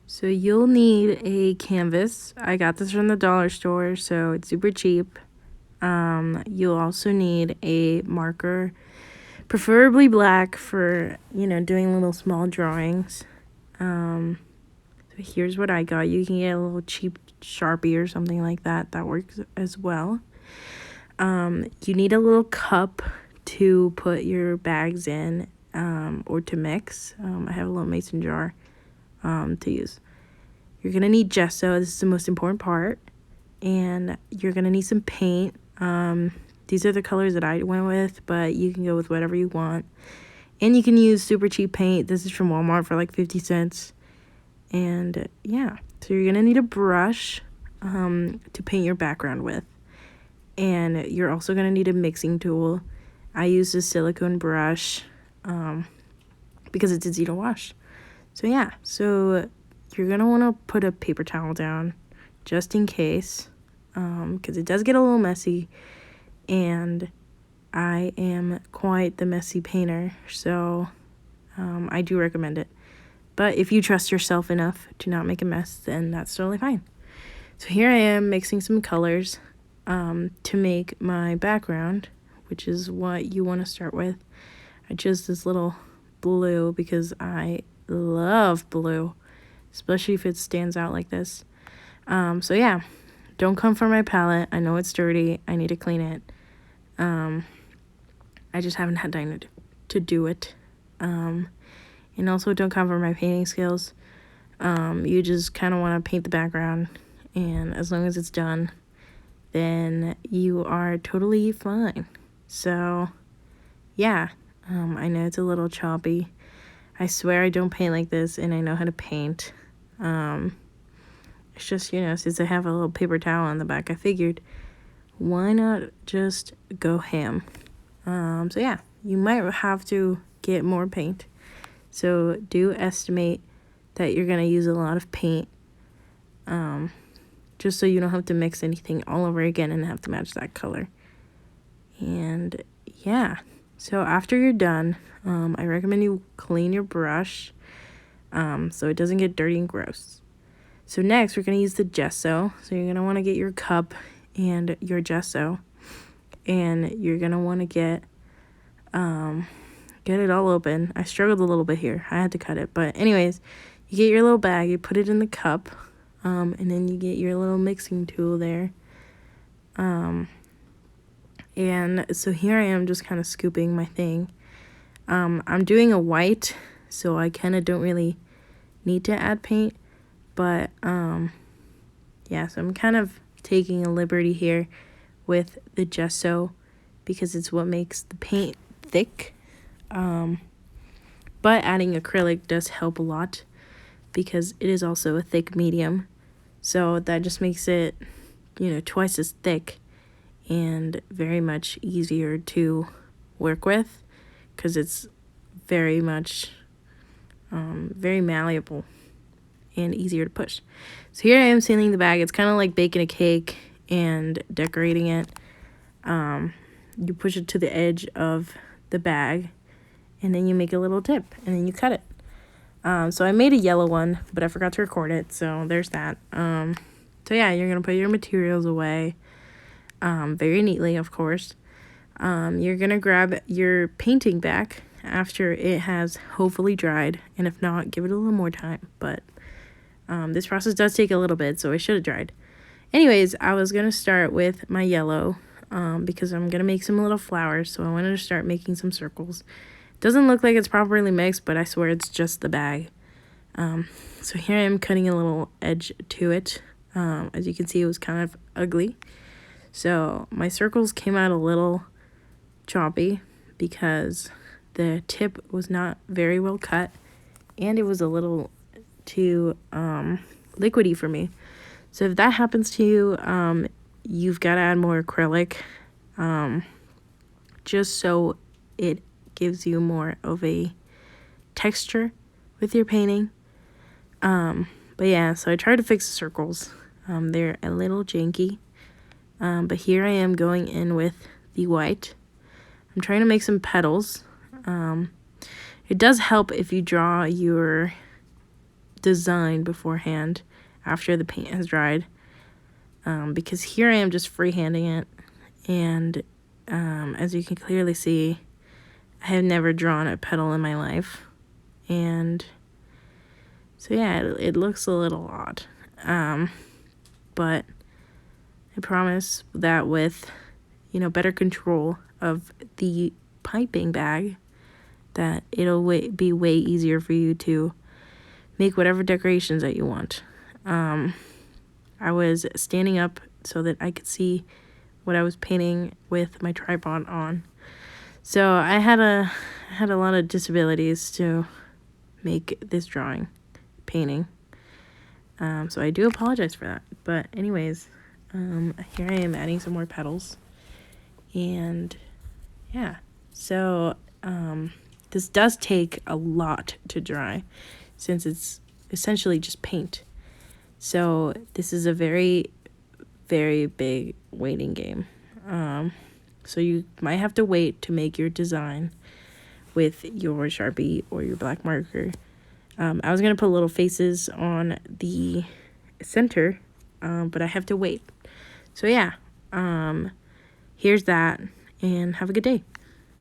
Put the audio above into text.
So you'll need a canvas. I got this from the dollar store, so it's super cheap. You'll also need a marker, preferably black for, doing little small drawings. So here's what I got. You can get a little cheap Sharpie or something like that. That works as well. You need a little cup to put your bags in, or to mix. I have a little mason jar to use. You're gonna need gesso. This is the most important part. And you're gonna need some paint. These are the colors that I went with, but you can go with whatever you want. And you can use super cheap paint. This is from Walmart for like 50 cents. And yeah, so you're gonna need a brush to paint your background with. And you're also gonna need a mixing tool. I use a silicone brush because it's easy to wash. So yeah, so you're gonna want to put a paper towel down just in case, because it does get a little messy, and I am quite the messy painter, so I do recommend it. But if you trust yourself enough to not make a mess, then that's totally fine. So here I am mixing some colors to make my background, which is what you want to start with. I chose this little blue because I love blue, especially if it stands out like this. So yeah, don't come for my palette. I know it's dirty. I need to clean it. I just haven't had time to do it. And also don't come for my painting skills. You just kind of want to paint the background, and as long as it's done, then you are totally fine. So yeah, I know it's a little choppy. I swear I don't paint like this, and I know how to paint. It's just, since I have a little paper towel on the back, I figured, why not just go ham? So yeah, you might have to get more paint. So do estimate that you're going to use a lot of paint, just so you don't have to mix anything all over again and have to match that color. And yeah, so after you're done, I recommend you clean your brush so it doesn't get dirty and gross. So next, we're going to use the gesso. So you're going to want to get your cup and your gesso, and you're going to want to get it all open. I struggled a little bit here. I had to cut it. But anyways, you get your little bag, you put it in the cup, and then you get your little mixing tool there. And so here I am just kind of scooping my thing. I'm doing a white, so I kind of don't really need to add paint. But, yeah, so I'm kind of taking a liberty here with the gesso because it's what makes the paint thick. But adding acrylic does help a lot because it is also a thick medium. So that just makes it, twice as thick and very much easier to work with because it's very much, very malleable and easier to push. So here I am sealing the bag. It's kind of like baking a cake and decorating it. You push it to the edge of the bag, and then you make a little tip, and then you cut it. So I made a yellow one, but I forgot to record it, so there's that. So yeah, you're going to put your materials away, very neatly, of course. You're going to grab your painting back after it has hopefully dried, and if not, give it a little more time, but this process does take a little bit, so it should have dried. Anyways, I was going to start with my yellow, because I'm going to make some little flowers, so I wanted to start making some circles. Doesn't look like it's properly mixed, but I swear it's just the bag. So here I am cutting a little edge to it. As you can see, it was kind of ugly. So my circles came out a little choppy because the tip was not very well cut, and it was a little too liquidy for me. So if that happens to you, you've got to add more acrylic, just so it gives you more of a texture with your painting. But yeah, so I tried to fix the circles. They're a little janky, but here I am going in with the white. I'm trying to make some petals. It does help if you draw the design beforehand after the paint has dried. Because here I am just freehanding it, and as you can clearly see, I have never drawn a petal in my life, and so yeah, it looks a little odd, but I promise that with, you know, better control of the piping bag, that it'll be way easier for you to make whatever decorations that you want. I was standing up so that I could see what I was painting with my tripod on. So I had a lot of disabilities to make this painting. So I do apologize for that. But anyways, here I am adding some more petals. And yeah, so this does take a lot to dry since it's essentially just paint. So this is a very, very big waiting game. So you might have to wait to make your design with your Sharpie or your black marker. I was going to put little faces on the center, but I have to wait. So yeah, here's that, and have a good day.